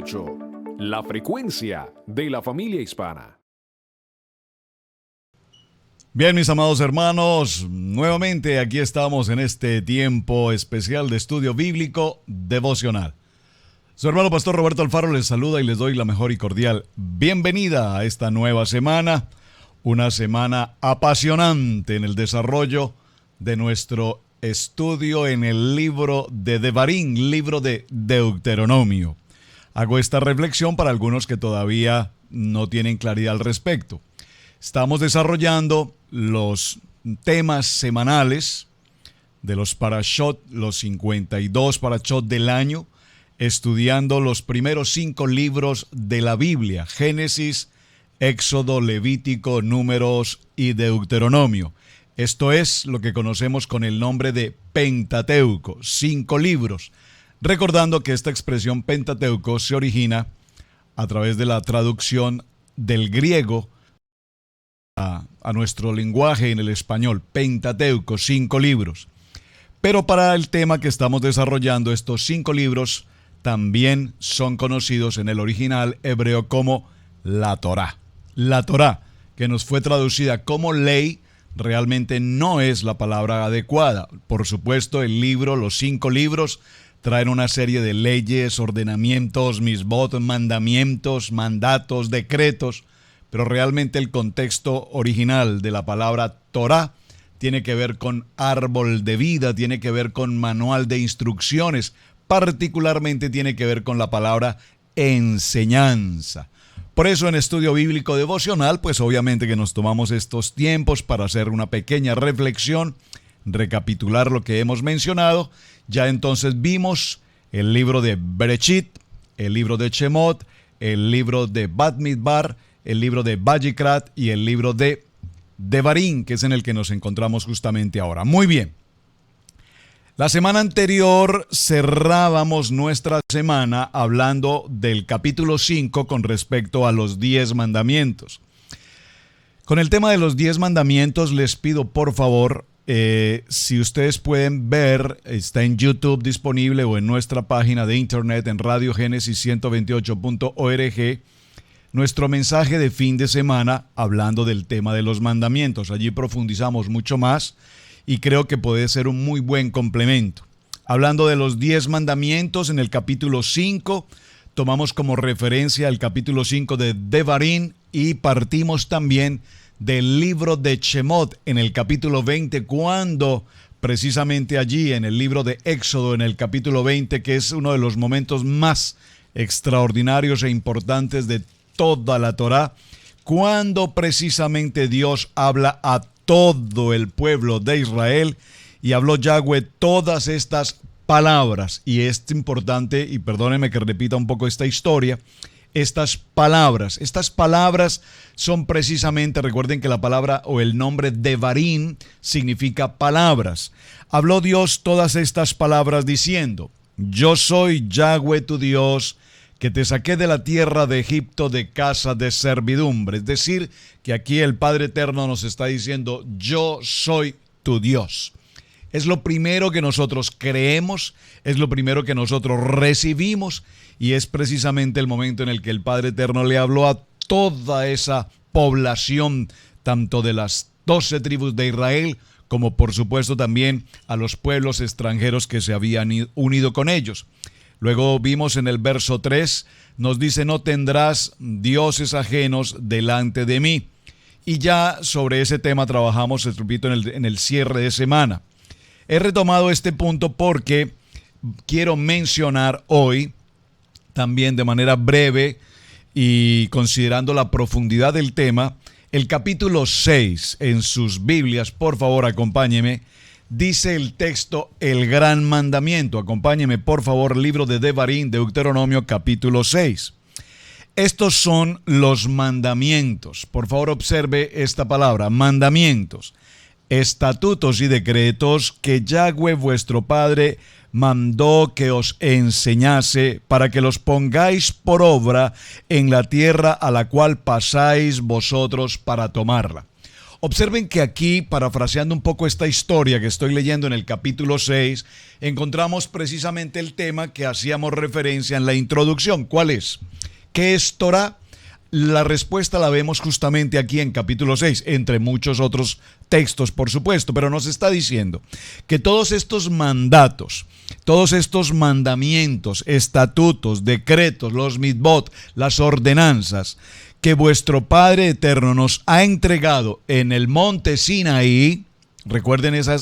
90.8, la frecuencia de la familia hispana. Bien, mis amados hermanos, nuevamente aquí estamos en este tiempo especial de estudio bíblico devocional. Su hermano Pastor Roberto Alfaro les saluda y les doy la mejor y cordial bienvenida a esta nueva semana, una semana apasionante en el desarrollo de nuestro estudio en el libro de Devarim, libro de Deuteronomio. Hago esta reflexión para algunos que todavía no tienen claridad al respecto. Estamos desarrollando los temas semanales de los parashot, los 52 parashot del año, estudiando los primeros 5 libros de la Biblia: Génesis, Éxodo, Levítico, Números y Deuteronomio. Esto es lo que conocemos con el nombre de Pentateuco, 5 libros. Recordando que esta expresión Pentateuco se origina a través de la traducción del griego a nuestro lenguaje en el español, Pentateuco, 5 libros. Pero para el tema que estamos desarrollando, estos 5 libros también son conocidos en el original hebreo como la Torá. La Torá, que nos fue traducida como ley, realmente no es la palabra adecuada. Por supuesto, el libro, los 5 libros, traen una serie de leyes, ordenamientos, misbot, mandamientos, mandatos, decretos, pero realmente el contexto original de la palabra Torá tiene que ver con árbol de vida, tiene que ver con manual de instrucciones, particularmente tiene que ver con la palabra enseñanza. Por eso en Estudio Bíblico Devocional, pues obviamente que nos tomamos estos tiempos para hacer una pequeña reflexión, recapitular lo que hemos mencionado. Ya entonces vimos el libro de Bereshit, el libro de Shemot, el libro de Bamidbar, el libro de Vayikrat y el libro de Devarim, que es en el que nos encontramos justamente ahora. Muy bien. La semana anterior cerrábamos nuestra semana hablando del capítulo 5 con respecto a los 10 mandamientos. Con el tema de los 10 mandamientos les pido por favor, si ustedes pueden ver, está en YouTube disponible o en nuestra página de internet en radiogenesis128.org, nuestro mensaje de fin de semana hablando del tema de los mandamientos. Allí profundizamos mucho más y creo que puede ser un muy buen complemento. Hablando de los 10 mandamientos, en el capítulo 5, tomamos como referencia el capítulo 5 de Devarim y partimos también del libro de Shemot en el capítulo 20, cuando precisamente allí en el libro de Éxodo, en el capítulo 20, que es uno de los momentos más extraordinarios e importantes de toda la Torá, cuando precisamente Dios habla a todo el pueblo de Israel y habló Yahweh todas estas palabras. Y es importante, y perdónenme que repita un poco esta historia, estas palabras son precisamente, recuerden que la palabra o el nombre Devarim significa palabras. Habló Dios todas estas palabras diciendo: yo soy Yahweh tu Dios, que te saqué de la tierra de Egipto de casa de servidumbre. Es decir, que aquí el Padre Eterno nos está diciendo: yo soy tu Dios. Es lo primero que nosotros creemos, es lo primero que nosotros recibimos, y es precisamente el momento en el que el Padre Eterno le habló a toda esa población, tanto de las 12 tribus de Israel, como por supuesto también a los pueblos extranjeros que se habían unido con ellos. Luego vimos en el verso 3, nos dice: no tendrás dioses ajenos delante de mí. Y ya sobre ese tema trabajamos, repito, en el cierre de semana. He retomado este punto porque quiero mencionar hoy, también de manera breve y considerando la profundidad del tema, el capítulo 6 en sus Biblias. Por favor, acompáñeme. Dice el texto: el gran mandamiento. Acompáñeme, por favor, libro de Devarim, Deuteronomio, capítulo 6. Estos son los mandamientos. Por favor, observe esta palabra: mandamientos, estatutos y decretos que Yahweh vuestro Padre mandó que os enseñase, para que los pongáis por obra en la tierra a la cual pasáis vosotros para tomarla. Observen que aquí, parafraseando un poco esta historia que estoy leyendo en el capítulo 6, encontramos precisamente el tema que hacíamos referencia en la introducción. ¿Cuál es? ¿Qué es Torah? La respuesta la vemos justamente aquí en capítulo 6, entre muchos otros textos, por supuesto, pero nos está diciendo que todos estos mandatos, todos estos mandamientos, estatutos, decretos, los mitzvot, las ordenanzas que vuestro Padre Eterno nos ha entregado en el monte Sinaí. Recuerden esa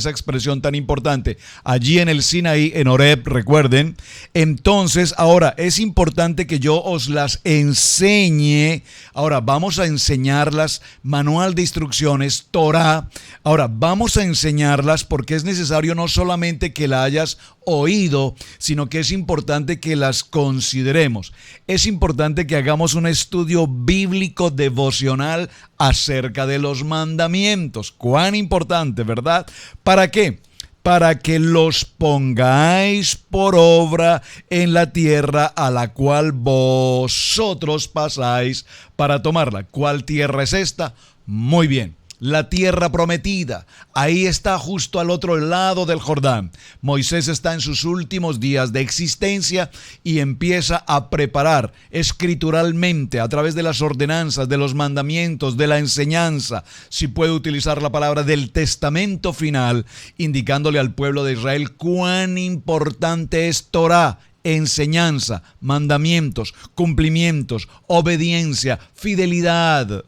expresión tan importante. Allí en el Sinaí, en Horeb, recuerden. Entonces, ahora es importante que yo os las enseñe. Ahora vamos a enseñarlas, manual de instrucciones, Torah. Ahora vamos a enseñarlas porque es necesario no solamente que la hayas oído, sino que es importante que las consideremos. Es importante que hagamos un estudio bíblico devocional acerca de los mandamientos. Cuán importante, ¿verdad? ¿Para qué? Para que los pongáis por obra en la tierra a la cual vosotros pasáis para tomarla. ¿Cuál tierra es esta? Muy bien. La tierra prometida, ahí está justo al otro lado del Jordán. Moisés está en sus últimos días de existencia y empieza a preparar escrituralmente a través de las ordenanzas, de los mandamientos, de la enseñanza, si puede utilizar la palabra del testamento final, indicándole al pueblo de Israel cuán importante es Torah. Enseñanza, mandamientos, cumplimientos, obediencia, fidelidad.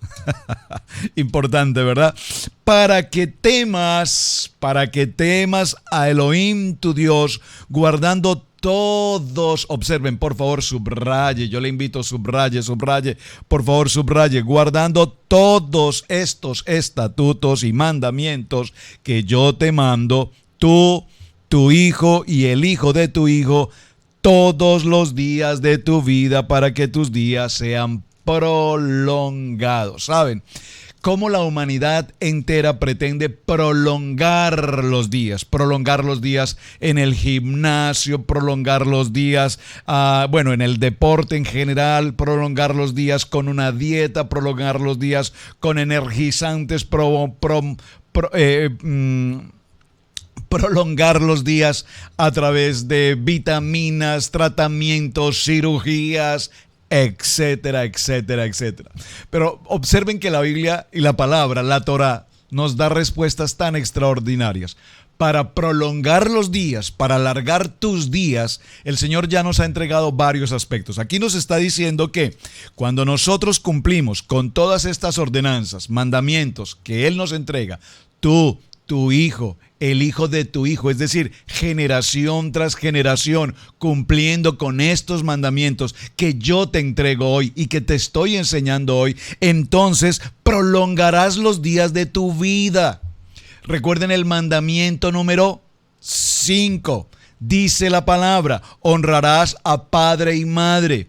Importante, ¿verdad? Para que temas a Elohim tu Dios, guardando todos, observen, por favor, subraye, yo le invito, subraye, por favor, subraye, guardando todos estos estatutos y mandamientos que yo te mando, tú, tu hijo y el hijo de tu hijo, todos los días de tu vida, para que tus días sean prolongados. ¿Saben cómo la humanidad entera pretende prolongar los días? Prolongar los días en el gimnasio, prolongar los días, en el deporte en general, prolongar los días con una dieta, prolongar los días con energizantes, prolongar los días a través de vitaminas, tratamientos, cirugías, etcétera, etcétera, etcétera. Pero observen que la Biblia y la palabra, la Torah, nos da respuestas tan extraordinarias. Para prolongar los días, para alargar tus días, el Señor ya nos ha entregado varios aspectos. Aquí nos está diciendo que cuando nosotros cumplimos con todas estas ordenanzas, mandamientos que Él nos entrega, tú, tu hijo, el hijo de tu hijo, es decir, generación tras generación, cumpliendo con estos mandamientos que yo te entrego hoy y que te estoy enseñando hoy, entonces prolongarás los días de tu vida. Recuerden el mandamiento número 5. Dice la palabra, honrarás a padre y madre.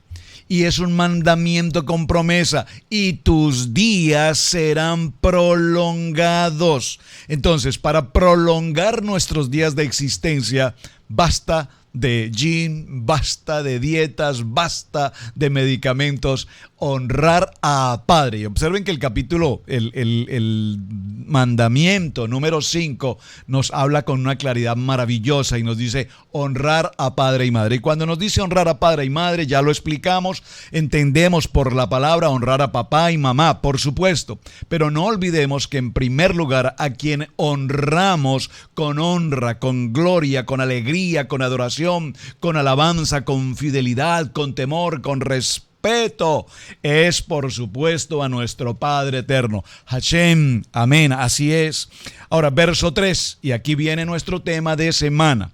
Y es un mandamiento con promesa, y tus días serán prolongados. Entonces, para prolongar nuestros días de existencia, basta de gym, basta de dietas, basta de medicamentos, honrar a Padre. Y observen que el capítulo, el mandamiento número 5 nos habla con una claridad maravillosa y nos dice honrar a Padre y Madre. Y cuando nos dice honrar a Padre y Madre, ya lo explicamos, entendemos por la palabra honrar a papá y mamá, por supuesto, pero no olvidemos que en primer lugar a quien honramos con honra, con gloria, con alegría, con adoración, con alabanza, con fidelidad, con temor, con respeto, es por supuesto a nuestro Padre Eterno, Hashem, amén, así es. Ahora, verso 3, y aquí viene nuestro tema de semana.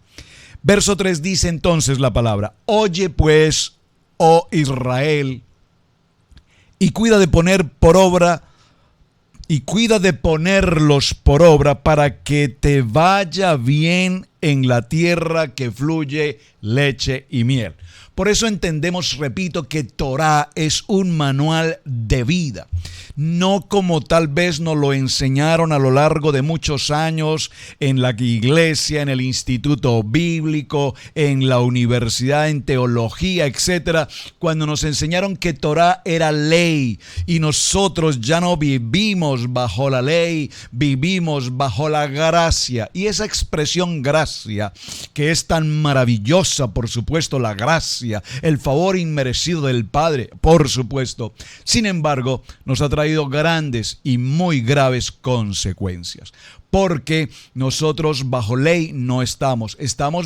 Verso 3 dice entonces la palabra, oye pues, oh Israel, y cuida de poner por obra, y cuida de ponerlos por obra para que te vaya bien en la tierra que fluye leche y miel. Por eso entendemos, repito, que Torá es un manual de vida. No como tal vez nos lo enseñaron a lo largo de muchos años en la iglesia, en el instituto bíblico, en la universidad, en teología, etcétera, cuando nos enseñaron que Torá era ley y nosotros ya no vivimos bajo la ley, vivimos bajo la gracia. Y esa expresión gracia, que es tan maravillosa, por supuesto, la gracia, el favor inmerecido del Padre, por supuesto. Sin embargo, nos ha traído grandes y muy graves consecuencias. Porque nosotros bajo ley no estamos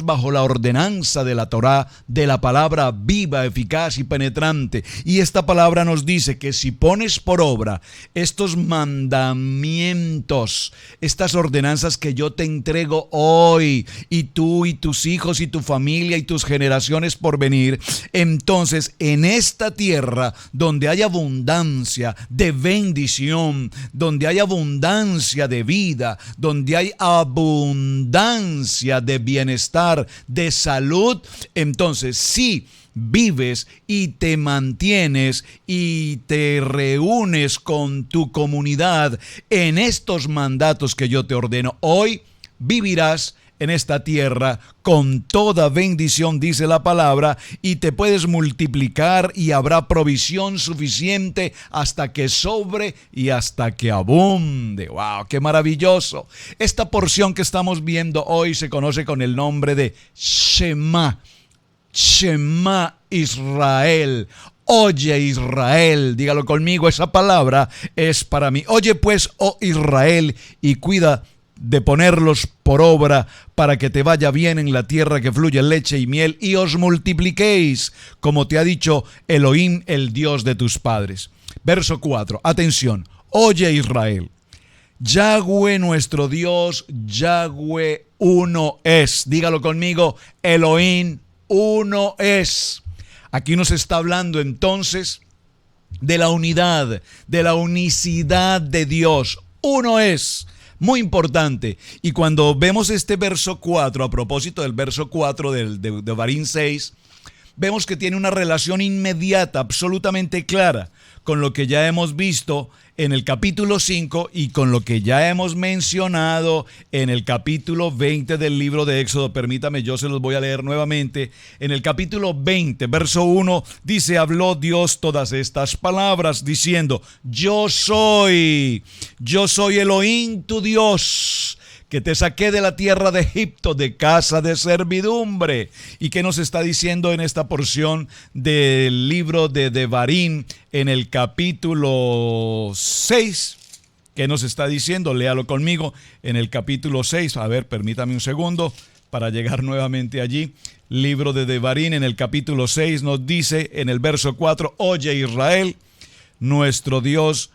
bajo la ordenanza de la Torá, de la palabra viva, eficaz y penetrante. Y esta palabra nos dice que si pones por obra estos mandamientos, estas ordenanzas que yo te entrego hoy, y tú y tus hijos y tu familia y tus generaciones por venir, entonces en esta tierra donde hay abundancia de bendición, donde hay abundancia de vida, donde hay abundancia de bienestar, de salud, entonces si vives y te mantienes y te reúnes con tu comunidad en estos mandatos que yo te ordeno hoy, vivirás en esta tierra con toda bendición, dice la palabra, y te puedes multiplicar y habrá provisión suficiente hasta que sobre y hasta que abunde. ¡Wow! ¡Qué maravilloso! Esta porción que estamos viendo hoy se conoce con el nombre de Shema. Shema Israel. Oye Israel, dígalo conmigo, esa palabra es para mí. Oye pues, oh Israel, y cuida de ponerlos por obra para que te vaya bien en la tierra que fluye leche y miel y os multipliquéis, como te ha dicho Elohim, el Dios de tus padres. Verso 4, atención, oye Israel, Yahweh nuestro Dios, Yahweh uno es. Dígalo conmigo, Elohim uno es. Aquí nos está hablando entonces de la unidad, de la unicidad de Dios. Uno es. Muy importante. Y cuando vemos este verso 4, a propósito del verso 4 de Devarim 6, vemos que tiene una relación inmediata, absolutamente clara, con lo que ya hemos visto en el capítulo 5 y con lo que ya hemos mencionado en el capítulo 20 del libro de Éxodo. Permítame, yo se los voy a leer nuevamente. En el capítulo 20, verso 1, dice, habló Dios todas estas palabras diciendo, yo soy Elohim tu Dios, que te saqué de la tierra de Egipto, de casa de servidumbre. ¿Y qué nos está diciendo en esta porción del libro de Devarim, en el capítulo 6? ¿Qué nos está diciendo? Léalo conmigo en el capítulo 6. A ver, permítame un segundo para llegar nuevamente allí. Libro de Devarim, en el capítulo 6, nos dice en el verso 4, oye Israel, nuestro Dios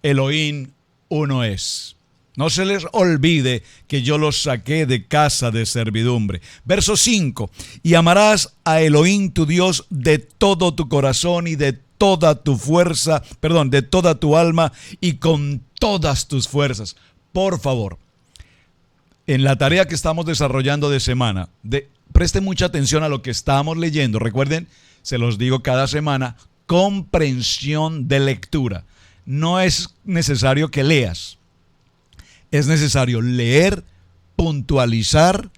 Elohim uno es. No se les olvide que yo los saqué de casa de servidumbre. Verso 5. Y amarás a Elohim tu Dios de todo tu corazón y de toda tu fuerza, de toda tu alma y con todas tus fuerzas. Por favor, en la tarea que estamos desarrollando de semana, preste mucha atención a lo que estamos leyendo. Recuerden, se los digo cada semana, comprensión de lectura. No es necesario que leas. Es necesario leer, puntualizar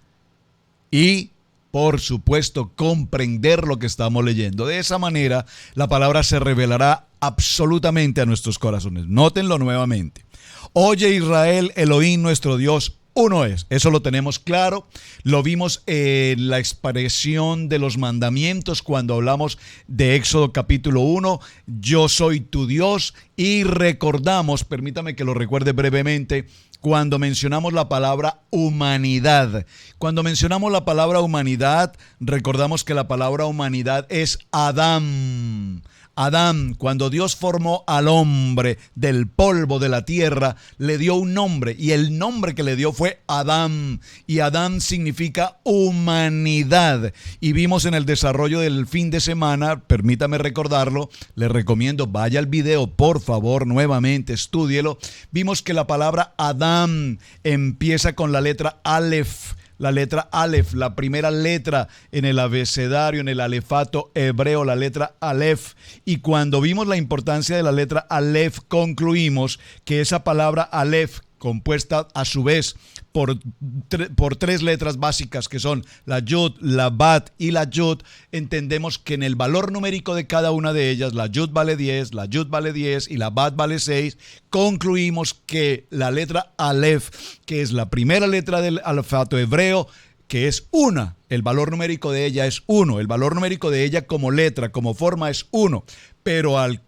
y, por supuesto, comprender lo que estamos leyendo. De esa manera, la palabra se revelará absolutamente a nuestros corazones. Nótenlo nuevamente. Oye Israel, Elohim nuestro Dios, uno es. Eso lo tenemos claro. Lo vimos en la expresión de los mandamientos cuando hablamos de Éxodo capítulo 1. Yo soy tu Dios. Y recordamos, permítame que lo recuerde brevemente, cuando mencionamos la palabra humanidad. Cuando mencionamos la palabra humanidad, recordamos que la palabra humanidad es Adán. Adán, cuando Dios formó al hombre del polvo de la tierra, le dio un nombre y el nombre que le dio fue Adán. Y Adán significa humanidad. Y vimos en el desarrollo del fin de semana, permítame recordarlo, le recomiendo, vaya al video, por favor, nuevamente, estúdielo. Vimos que la palabra Adán empieza con la letra Aleph, la letra Aleph, la primera letra en el abecedario, en el alefato hebreo, la letra Aleph. Y cuando vimos la importancia de la letra Aleph, concluimos que esa palabra Aleph, compuesta a su vez por tres letras básicas que son la Yud, la Bat y la Yud, entendemos que en el valor numérico de cada una de ellas, la Yud vale 10, la Yud vale 10 y la Bat vale 6, concluimos que la letra Aleph, que es la primera letra del alfabeto hebreo, que es una, el valor numérico de ella es 1, el valor numérico de ella como letra, como forma es 1, pero al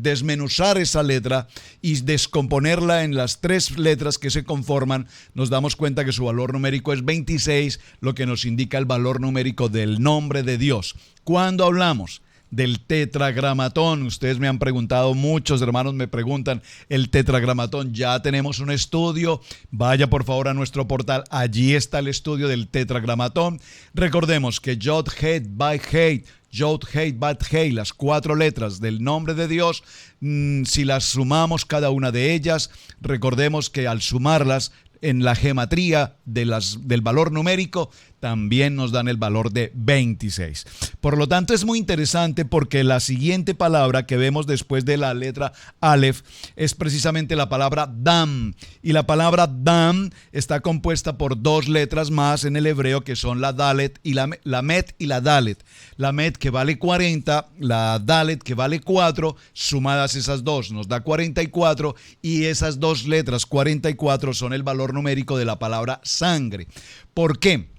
desmenuzar esa letra y descomponerla en las tres letras que se conforman, nos damos cuenta que su valor numérico es 26, lo que nos indica el valor numérico del nombre de Dios. Cuando hablamos del tetragramatón, ustedes me han preguntado, muchos hermanos me preguntan, el tetragramatón, ya tenemos un estudio, vaya por favor a nuestro portal, allí está el estudio del tetragramatón. Recordemos que Yod, Het, Bat, Hei, Yod, Hei, Bat, Hei, las cuatro letras del nombre de Dios, si las sumamos cada una de ellas, recordemos que al sumarlas en la gematría del valor numérico, también nos dan el valor de 26. Por lo tanto, es muy interesante porque la siguiente palabra que vemos después de la letra Aleph es precisamente la palabra Dam. Y la palabra Dam está compuesta por dos letras más en el hebreo que son la Dalet y la Met y la Dalet. La Met que vale 40, la Dalet que vale 4, sumadas esas dos nos da 44 y esas dos letras 44 son el valor numérico de la palabra sangre. ¿Por qué?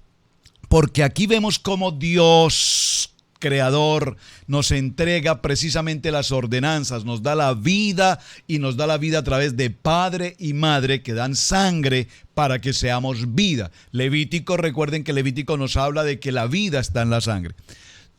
Porque aquí vemos cómo Dios, creador, nos entrega precisamente las ordenanzas, nos da la vida y nos da la vida a través de padre y madre que dan sangre para que seamos vida. Levítico, recuerden que Levítico nos habla de que la vida está en la sangre.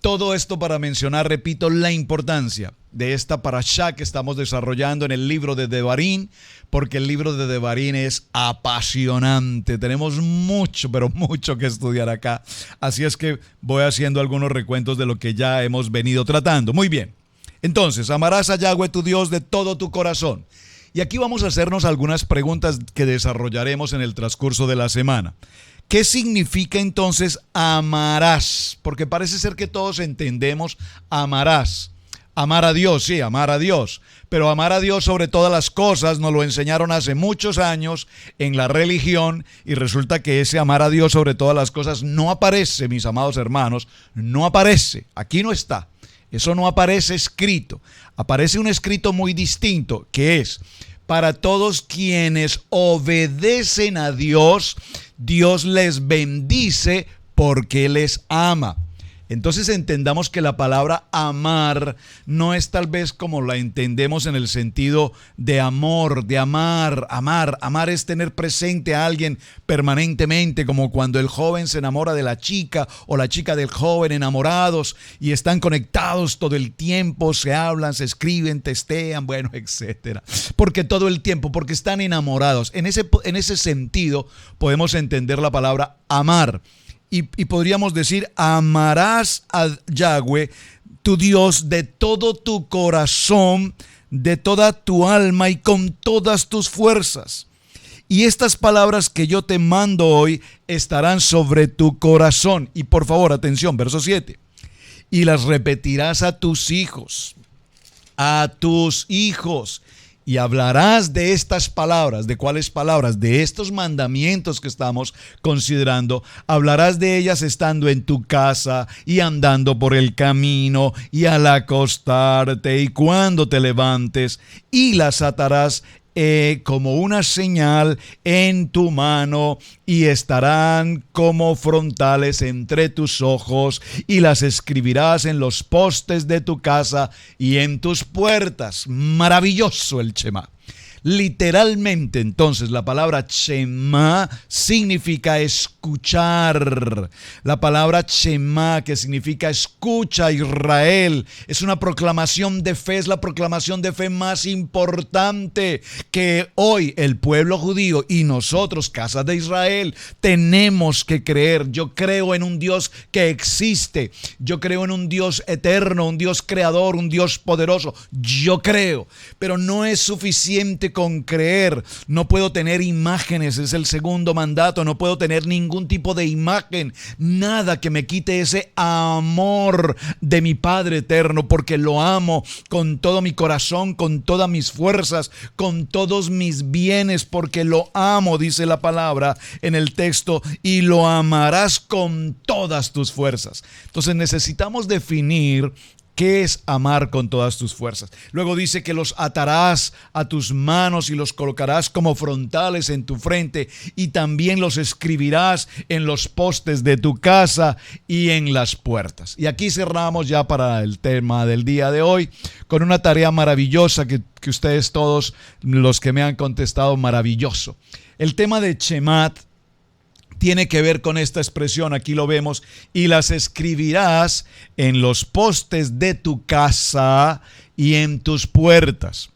Todo esto para mencionar, repito, la importancia de esta parashá que estamos desarrollando en el libro de Devarim, porque el libro de Devarim es apasionante. Tenemos mucho, pero mucho que estudiar acá. Así es que voy haciendo algunos recuentos de lo que ya hemos venido tratando. Muy bien. Entonces, amarás a Yahweh tu Dios de todo tu corazón. Y aquí vamos a hacernos algunas preguntas que desarrollaremos en el transcurso de la semana. ¿Qué significa entonces amarás? Porque parece ser que todos entendemos amarás. Amar a Dios, sí, amar a Dios. Pero amar a Dios sobre todas las cosas nos lo enseñaron hace muchos años en la religión y resulta que ese amar a Dios sobre todas las cosas no aparece, mis amados hermanos, no aparece, aquí no está. Eso no aparece escrito. Aparece un escrito muy distinto que es: para todos quienes obedecen a Dios, Dios les bendice porque les ama. Entonces entendamos que la palabra amar no es tal vez como la entendemos en el sentido de amor, de amar. Amar es tener presente a alguien permanentemente, como cuando el joven se enamora de la chica o la chica del joven, enamorados y están conectados todo el tiempo, se hablan, se escriben, testean, bueno, etcétera. Porque todo el tiempo, porque están enamorados. En ese sentido podemos entender la palabra amar. Y podríamos decir, amarás a Yahweh, tu Dios, de todo tu corazón, de toda tu alma y con todas tus fuerzas. Y estas palabras que yo te mando hoy estarán sobre tu corazón. Y por favor, atención, verso 7. Y las repetirás a tus hijos, y hablarás de estas palabras. ¿De cuáles palabras? De estos mandamientos que estamos considerando. Hablarás de ellas estando en tu casa y andando por el camino y al acostarte y cuando te levantes, y las atarás como una señal en tu mano y estarán como frontales entre tus ojos, y las escribirás en los postes de tu casa y en tus puertas. Maravilloso el Shema. Literalmente, entonces, la palabra Shema significa escuchar. La palabra Shema, que significa escucha, Israel, es una proclamación de fe, es la proclamación de fe más importante que hoy el pueblo judío y nosotros, casa de Israel, tenemos que creer. Yo creo en un Dios que existe. Yo creo en un Dios eterno, un Dios creador, un Dios poderoso. Yo creo, pero no es suficiente con creer. No puedo tener imágenes, es el segundo mandato. No puedo tener ningún tipo de imagen, nada que me quite ese amor de mi Padre eterno, porque lo amo con todo mi corazón, con todas mis fuerzas, con todos mis bienes, porque lo amo, dice la palabra en el texto, y lo amarás con todas tus fuerzas. Entonces necesitamos definir ¿qué es amar con todas tus fuerzas? Luego dice que los atarás a tus manos y los colocarás como frontales en tu frente, y también los escribirás en los postes de tu casa y en las puertas. Y aquí cerramos ya para el tema del día de hoy con una tarea maravillosa que ustedes todos los que me han contestado, maravilloso. El tema de Shemat tiene que ver con esta expresión, aquí lo vemos, y las escribirás en los postes de tu casa y en tus puertas.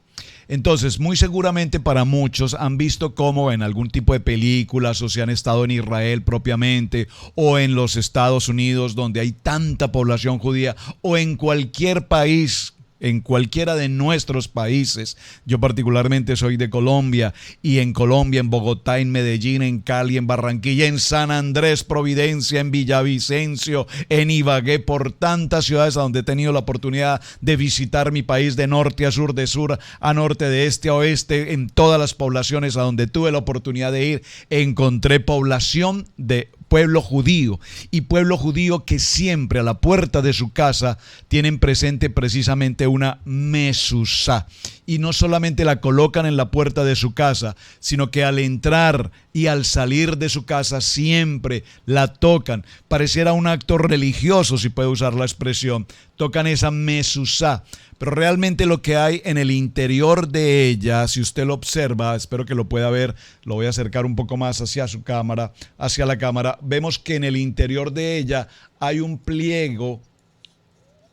Entonces, muy seguramente para muchos han visto cómo en algún tipo de películas, o si han estado en Israel propiamente, o en los Estados Unidos donde hay tanta población judía, o en cualquier país, en cualquiera de nuestros países. Yo particularmente soy de Colombia, y en Colombia, en Bogotá, en Medellín, en Cali, en Barranquilla, en San Andrés, Providencia, en Villavicencio, en Ibagué, por tantas ciudades a donde he tenido la oportunidad de visitar mi país de norte a sur, de sur a norte, de este a oeste, en todas las poblaciones a donde tuve la oportunidad de ir, encontré población de pueblo judío, y pueblo judío que siempre a la puerta de su casa tienen presente precisamente una mezuzá, y no solamente la colocan en la puerta de su casa, sino que al entrar y al salir de su casa siempre la tocan. Pareciera un acto religioso, si puedo usar la expresión. Tocan esa mezuzá, pero realmente lo que hay en el interior de ella, si usted lo observa, espero que lo pueda ver, lo voy a acercar un poco más hacia su cámara, hacia la cámara, vemos que en el interior de ella hay un pliego,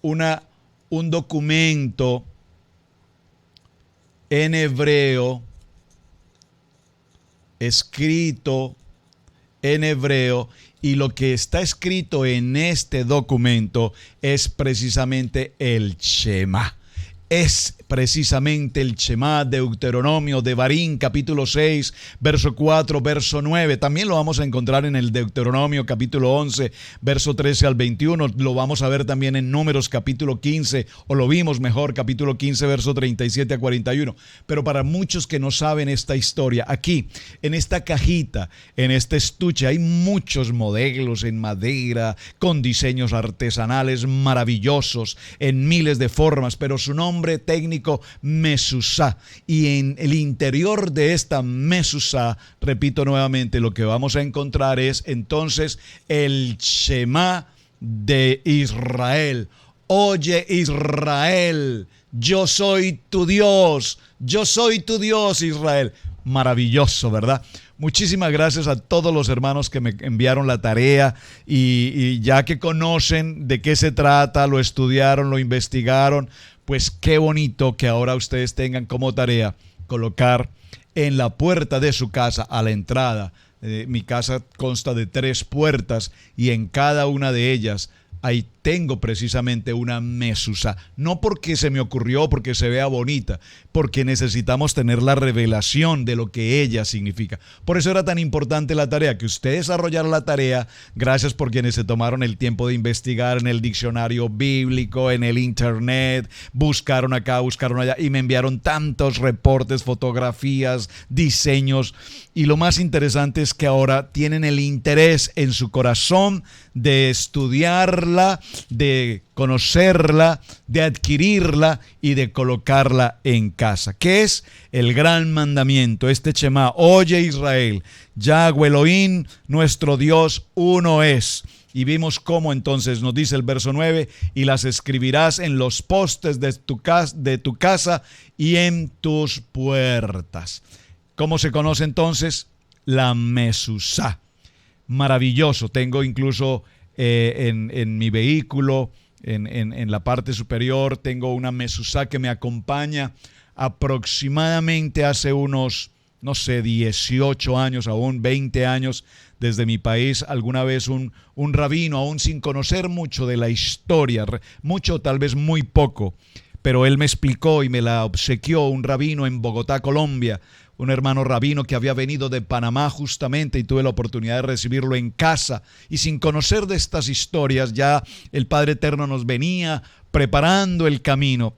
un documento en hebreo, escrito en hebreo, y lo que está escrito en este documento es precisamente el Shema. Es precisamente el Shema, Deuteronomio, Devarim, capítulo 6, verso 4, verso 9. También lo vamos a encontrar en el Deuteronomio, capítulo 11, verso 13 al 21. Lo vamos a ver también en Números, capítulo 15, o lo vimos mejor, capítulo 15, verso 37 a 41. Pero para muchos que no saben esta historia, aquí, en esta cajita, en este estuche, hay muchos modelos en madera, con diseños artesanales maravillosos, en miles de formas, pero su nombre técnico, mezuzá. Y en el interior de esta mezuzá, repito nuevamente, lo que vamos a encontrar es entonces el Shema de Israel. Oye Israel, yo soy tu Dios, Israel. Maravilloso, ¿verdad? Muchísimas gracias a todos los hermanos que me enviaron la tarea, y ya que conocen de qué se trata, lo estudiaron, lo investigaron, pues qué bonito que ahora ustedes tengan como tarea colocar en la puerta de su casa, a la entrada. Mi casa consta de 3 puertas, y en cada una de ellas ahí tengo precisamente una mezuzá. No porque se me ocurrió, porque se vea bonita, porque necesitamos tener la revelación de lo que ella significa. Por eso era tan importante la tarea, que usted desarrollara la tarea. Gracias por quienes se tomaron el tiempo de investigar en el diccionario bíblico, en el internet, buscaron acá, buscaron allá, y me enviaron tantos reportes, fotografías, diseños. Y lo más interesante es que ahora tienen el interés en su corazón de estudiarla, de conocerla, de adquirirla y de colocarla en casa. ¿Qué es el gran mandamiento? Este Shema: oye Israel, Yahweh Elohim, nuestro Dios, uno es. Y vimos cómo entonces nos dice el verso 9: y las escribirás en los postes de tu casa y en tus puertas. ¿Cómo se conoce entonces? La mezuzá. Maravilloso. Tengo incluso en mi vehículo, en la parte superior, tengo una mezuzá que me acompaña aproximadamente hace unos, no sé, 18 años, aún 20 años, desde mi país. Alguna vez un rabino, aún sin conocer mucho de la historia, mucho, tal vez muy poco, pero él me explicó y me la obsequió un rabino en Bogotá, Colombia, un hermano rabino que había venido de Panamá justamente, y tuve la oportunidad de recibirlo en casa, y sin conocer de estas historias ya el Padre Eterno nos venía preparando el camino,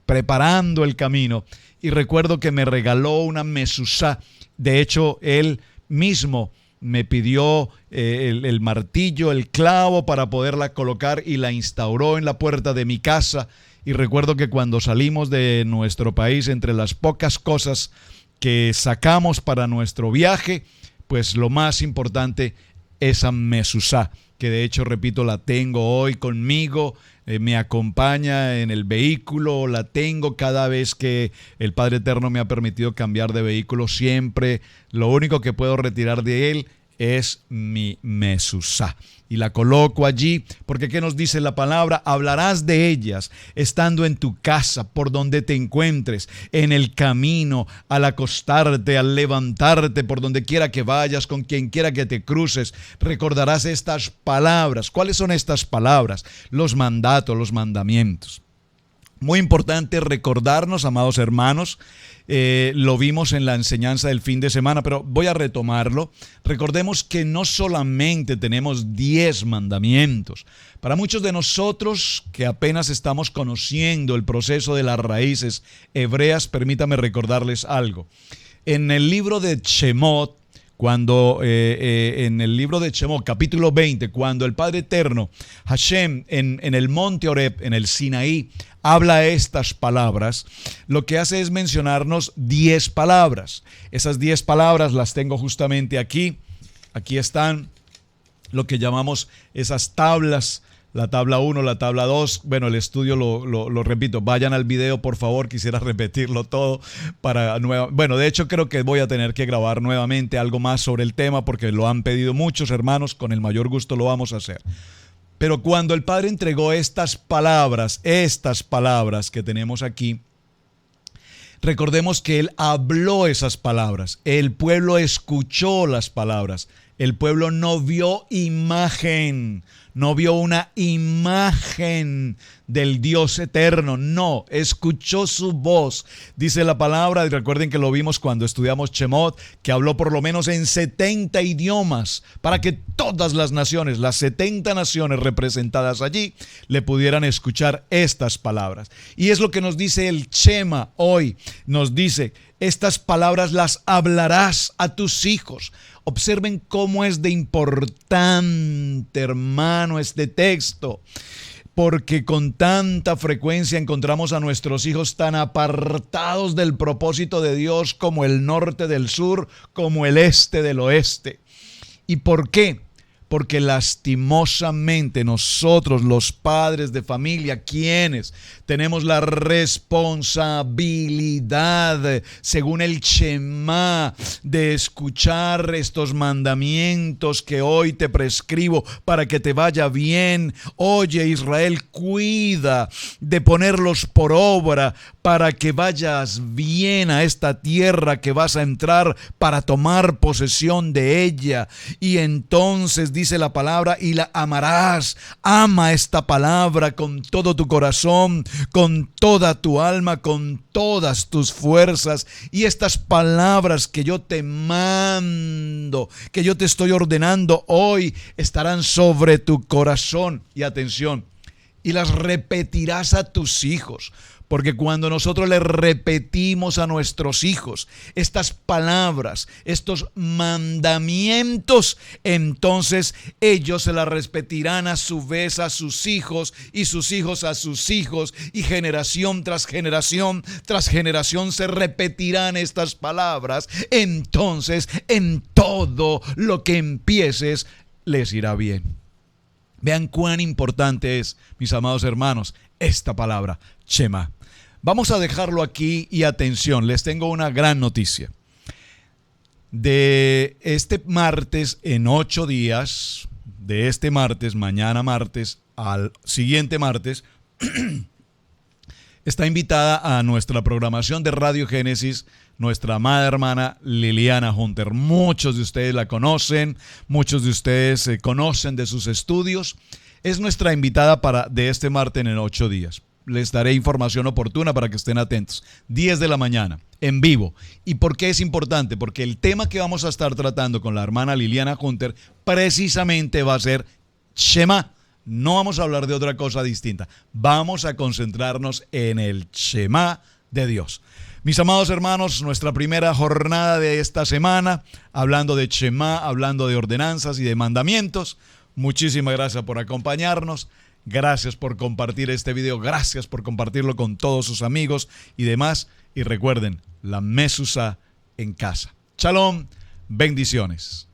y recuerdo que me regaló una mezuzá. De hecho, él mismo me pidió el martillo, el clavo para poderla colocar, y la instauró en la puerta de mi casa. Y recuerdo que cuando salimos de nuestro país, entre las pocas cosas que sacamos para nuestro viaje, pues lo más importante, esa mezuzá, que de hecho, repito, la tengo hoy conmigo, me acompaña en el vehículo, la tengo cada vez que el Padre Eterno me ha permitido cambiar de vehículo. Siempre lo único que puedo retirar de él es mi mezuzá, y la coloco allí, porque ¿qué nos dice la palabra? Hablarás de ellas estando en tu casa, por donde te encuentres, en el camino, al acostarte, al levantarte, por donde quiera que vayas, con quien quiera que te cruces, recordarás estas palabras. ¿Cuáles son estas palabras? Los mandatos, los mandamientos. Muy importante recordarnos, amados hermanos, lo vimos en la enseñanza del fin de semana, pero voy a retomarlo. Recordemos que no solamente tenemos 10 mandamientos. Para muchos de nosotros que apenas estamos conociendo el proceso de las raíces hebreas, permítame recordarles algo. En el libro de Shemot, en el libro de Shemot, capítulo 20, cuando el Padre Eterno, Hashem, en el monte Horeb, en el Sinaí, habla estas palabras, lo que hace es mencionarnos 10 palabras. Esas 10 palabras las tengo justamente aquí. Aquí están lo que llamamos esas tablas. La tabla 1, la tabla 2, bueno, el estudio lo repito, vayan al video por favor, quisiera repetirlo todo bueno, de hecho creo que voy a tener que grabar nuevamente algo más sobre el tema porque lo han pedido muchos hermanos, con el mayor gusto lo vamos a hacer. Pero cuando el Padre entregó estas palabras que tenemos aquí, recordemos que Él habló esas palabras, el pueblo escuchó las palabras, el pueblo no vio imagen, no vio una imagen del Dios eterno, no, escuchó su voz. Dice la palabra, y recuerden que lo vimos cuando estudiamos Shemot, que habló por lo menos en 70 idiomas, para que todas las naciones, las 70 naciones representadas allí, le pudieran escuchar estas palabras. Y es lo que nos dice el Shema hoy, nos dice, estas palabras las hablarás a tus hijos. Observen cómo es de importante, hermano, este texto, porque con tanta frecuencia encontramos a nuestros hijos tan apartados del propósito de Dios como el norte del sur, como el este del oeste. ¿Y por qué? Porque lastimosamente nosotros, los padres de familia, quienes tenemos la responsabilidad, según el Shema, de escuchar estos mandamientos que hoy te prescribo para que te vaya bien. Oye, Israel, cuida de ponerlos por obra para que vayas bien a esta tierra que vas a entrar para tomar posesión de ella. Y entonces dice la palabra, y la amarás. Ama esta palabra con todo tu corazón, con toda tu alma, con todas tus fuerzas. Y estas palabras que yo te mando, que yo te estoy ordenando hoy, estarán sobre tu corazón. Y atención, y las repetirás a tus hijos. Porque cuando nosotros le repetimos a nuestros hijos estas palabras, estos mandamientos, entonces ellos se las repetirán a su vez a sus hijos, y sus hijos a sus hijos, y generación tras generación se repetirán estas palabras. Entonces en todo lo que empieces les irá bien. Vean cuán importante es, mis amados hermanos, esta palabra, Shema. Vamos a dejarlo aquí y atención, les tengo una gran noticia. De este martes, en 8 días, de este martes, mañana martes, al siguiente martes, está invitada a nuestra programación de Radio Génesis nuestra amada hermana Liliana Hunter. Muchos de ustedes la conocen, muchos de ustedes conocen de sus estudios. Es nuestra invitada de este martes en 8 días. les daré información oportuna para que estén atentos. 10 de la mañana, en vivo. ¿Y por qué es importante? Porque el tema que vamos a estar tratando con la hermana Liliana Hunter precisamente va a ser Shema. No vamos a hablar de otra cosa distinta. Vamos a concentrarnos en el Shema de Dios. Mis amados hermanos, nuestra primera jornada de esta semana, hablando de Shema, hablando de ordenanzas y de mandamientos. Muchísimas gracias por acompañarnos. Gracias por compartir este video. Gracias por compartirlo con todos sus amigos y demás. Y recuerden, la Mesusa en casa. Shalom, bendiciones.